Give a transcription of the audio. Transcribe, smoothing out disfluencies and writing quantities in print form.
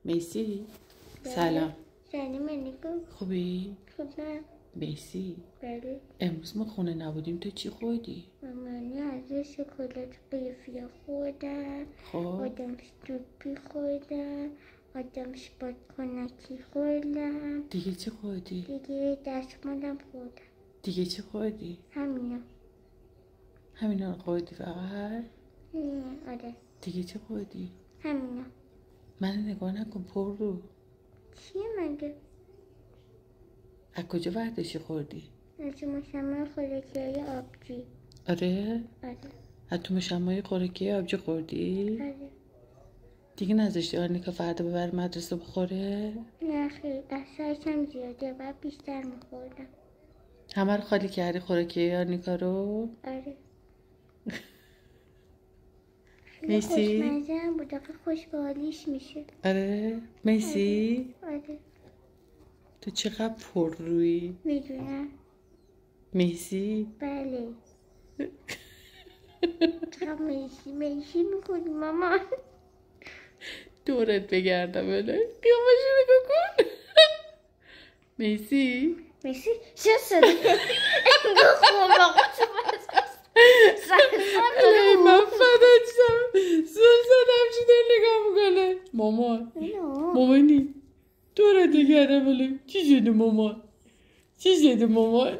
میسی سلام. سلام علیکم. خوبی؟ خوبم. میسی بله. امروز ما خونه نبودیم، تو چی خوردی؟ من از شکلات قیفی خوردم. خب آدمش توپی خوردم. آدمش بادکنکی خوردم. دیگه چی خوردی؟ دیگه دستمالم خوردم. دیگه چی خوردی؟ همینا. همینا رو خوردی فقط؟ آره. دیگه چی خوردی؟ همینا. من نگاه نکن پر رو. چیه مگه؟ از کجا برداشتی خوردی؟ از مشمع خوراکی‌های آبجی. آره؟ آره. از تو مشمای خوراکی آبجو خوردی؟ آره. دیگه نذاشتی آرنیکا فردا ببر مدرسه بخوره؟ نه خیلی اصلشم زیاده و بیشتر میخوردم. همه رو خالی کردی خوراکی آرنیکا رو؟ آره. میسی؟ خوشمزه هم بود، آخه خوش به حالیش میشه. آره؟ میسی؟ آره. تو چقدر پر روی؟ میدونم. میسی؟ بله. چقدر میشی میکنی مامان. دورت بگردم بله قیامش رو نگاه کن. میسی؟ میشی چه صدا؟ انگاه خوب آقا تو الهی من فدات شم. زدم چی داری نگاه میکنه؟ مامان مامانی دورت بگردم بله چی شده مامان؟ چی شده مامان؟